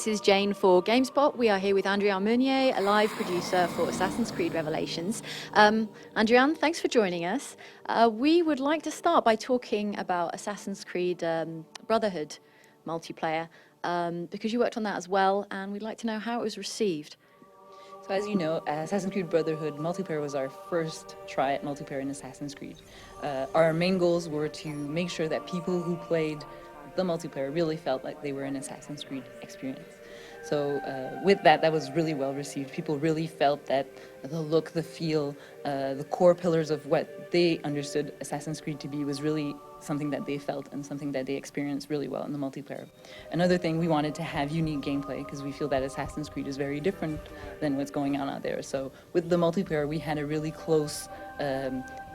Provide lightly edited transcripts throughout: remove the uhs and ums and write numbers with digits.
this is Jane for GameSpot. We are here with Andrian Meunier, a live producer for Assassin's Creed Revelations. Andrian, thanks for joining us. We would like to start by talking about Assassin's Creed Brotherhood multiplayer, because you worked on that as well, and we'd like to know how it was received. So as you know, Assassin's Creed Brotherhood multiplayer was our first try at multiplayer in Assassin's Creed. Our main goals were to make sure that people who played the multiplayer really felt like they were in Assassin's Creed experience. So with that was really well received. People really felt that the look, the feel, the core pillars of what they understood Assassin's Creed to be was really something that they felt and something that they experienced really well in the multiplayer. Another thing, we wanted to have unique gameplay because we feel that Assassin's Creed is very different than what's going on out there. So with the multiplayer, we had a really close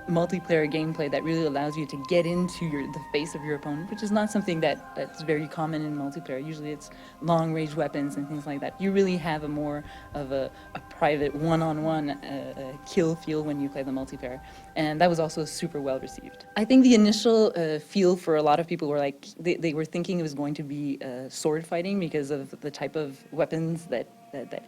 multiplayer gameplay that really allows you to get into the face of your opponent, which is not something that's very common in multiplayer. Usually it's long-range weapons and things like that. You really have a more of a private one-on-one kill feel when you play the multiplayer, and that was also super well received. I think the initial feel for a lot of people were like they were thinking it was going to be sword fighting because of the type of weapons that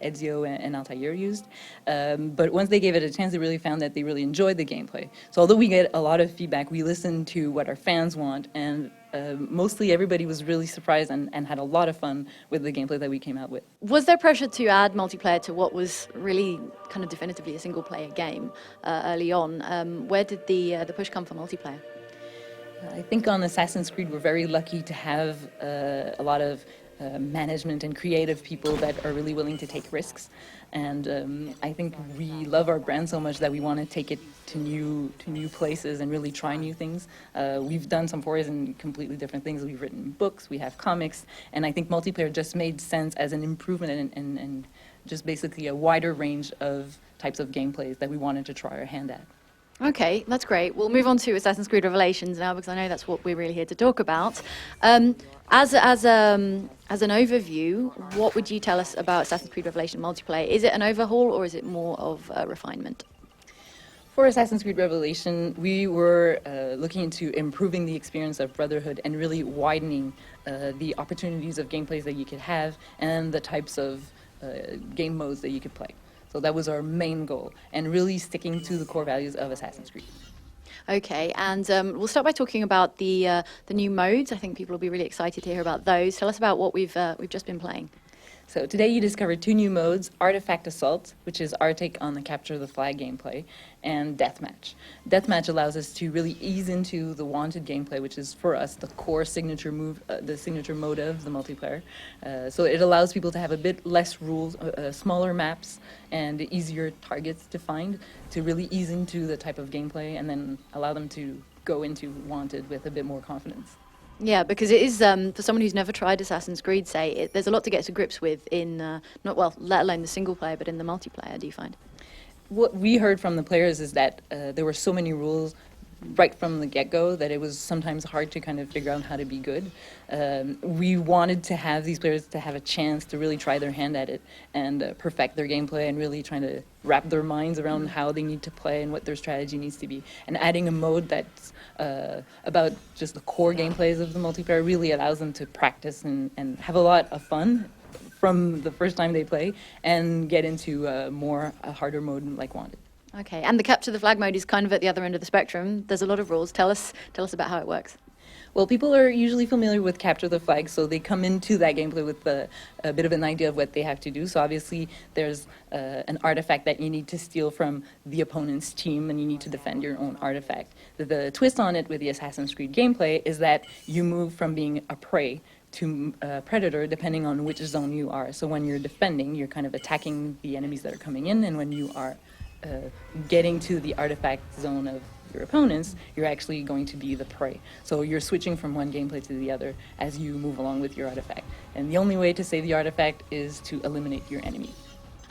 Ezio and Altair used. But once they gave it a chance, they really found that they really enjoyed the gameplay. So although we get a lot of feedback, we listen to what our fans want, and mostly everybody was really surprised and had a lot of fun with the gameplay that we came out with. Was there pressure to add multiplayer to what was really kind of definitively a single-player game early on? Where did the push come for multiplayer? I think on Assassin's Creed we're very lucky to have a lot of management and creative people that are really willing to take risks, and I think we love our brand so much that we want to take it to new places and really try new things. We've done some forays in completely different things. We've written books, we have comics, and I think multiplayer just made sense as an improvement and just basically a wider range of types of gameplays that we wanted to try our hand at. Okay, that's great. We'll move on to Assassin's Creed Revelations now, because I know that's what we're really here to talk about. As an overview, what would you tell us about Assassin's Creed Revelation multiplayer? Is it an overhaul or is it more of a refinement? For Assassin's Creed Revelation, we were looking into improving the experience of Brotherhood and really widening the opportunities of gameplays that you could have and the types of game modes that you could play. So that was our main goal, and really sticking to the core values of Assassin's Creed. Okay, and we'll start by talking about the new modes. I think people will be really excited to hear about those. Tell us about what we've just been playing. So today you discovered two new modes: Artifact Assault, which is our take on the Capture the Flag gameplay, and Deathmatch. Deathmatch allows us to really ease into the wanted gameplay, which is for us the core signature move, the signature mode of the multiplayer. So it allows people to have a bit less rules, smaller maps, and easier targets to find, to really ease into the type of gameplay and then allow them to go into wanted with a bit more confidence. Yeah, because it is, for someone who's never tried Assassin's Creed, say, there's a lot to get to grips with in, let alone the single player, but in the multiplayer, do you find? What we heard from the players is that there were so many rules right from the get-go that it was sometimes hard to kind of figure out how to be good. We wanted to have these players to have a chance to really try their hand at it and perfect their gameplay and really trying to wrap their minds around how they need to play and what their strategy needs to be. And adding a mode that's about just the core gameplays of the multiplayer really allows them to practice and have a lot of fun from the first time they play and get into a harder mode like Wanted. Okay, and the Capture the Flag mode is kind of at the other end of the spectrum. There's a lot of rules. Tell us about how it works. Well, people are usually familiar with Capture the Flag, so they come into that gameplay with a bit of an idea of what they have to do. So obviously there's an artifact that you need to steal from the opponent's team, and you need to defend your own artifact. The twist on it with the Assassin's Creed gameplay is that you move from being a prey to a predator depending on which zone you are. So when you're defending, you're kind of attacking the enemies that are coming in, and when you are getting to the artifact zone of your opponents, you're actually going to be the prey. So you're switching from one gameplay to the other as you move along with your artifact. And the only way to save the artifact is to eliminate your enemy.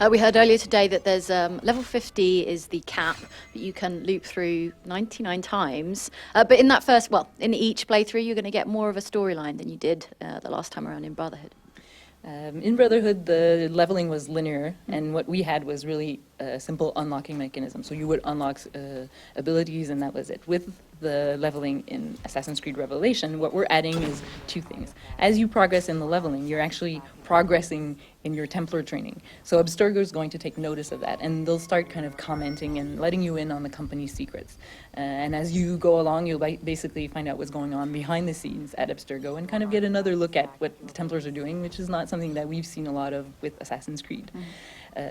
We heard earlier today that there's level 50 is the cap that you can loop through 99 times. But in that in each playthrough, you're going to get more of a storyline than you did the last time around in Brotherhood. In Brotherhood, the leveling was linear, and what we had was really a simple unlocking mechanism. So you would unlock abilities, and that was it. With the leveling in Assassin's Creed Revelation, what we're adding is two things. As you progress in the leveling, you're actually progressing in your Templar training. So Abstergo is going to take notice of that, and they'll start kind of commenting and letting you in on the company's secrets. And as you go along, you'll basically find out what's going on behind the scenes at Abstergo and kind of get another look at what the Templars are doing, which is not something that we've seen a lot of with Assassin's Creed.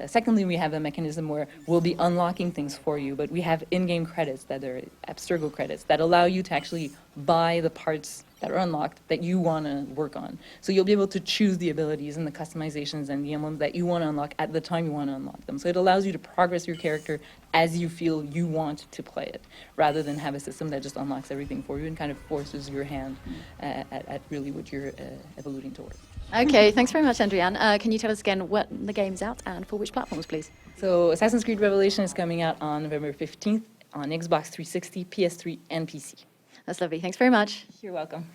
Secondly, we have a mechanism where we'll be unlocking things for you, but we have in-game credits that are Abstergo credits that allow you to actually buy the parts that are unlocked that you want to work on. So you'll be able to choose the abilities and the customizations and the emblems that you want to unlock at the time you want to unlock them. So it allows you to progress your character as you feel you want to play it, rather than have a system that just unlocks everything for you and kind of forces your hand at really what you're evoluting towards. Okay, thanks very much, Andrian. Can you tell us again what the game's out and for which platforms, please? So Assassin's Creed Revelation is coming out on November 15th on Xbox 360, PS3, and PC. That's lovely. Thanks very much. You're welcome.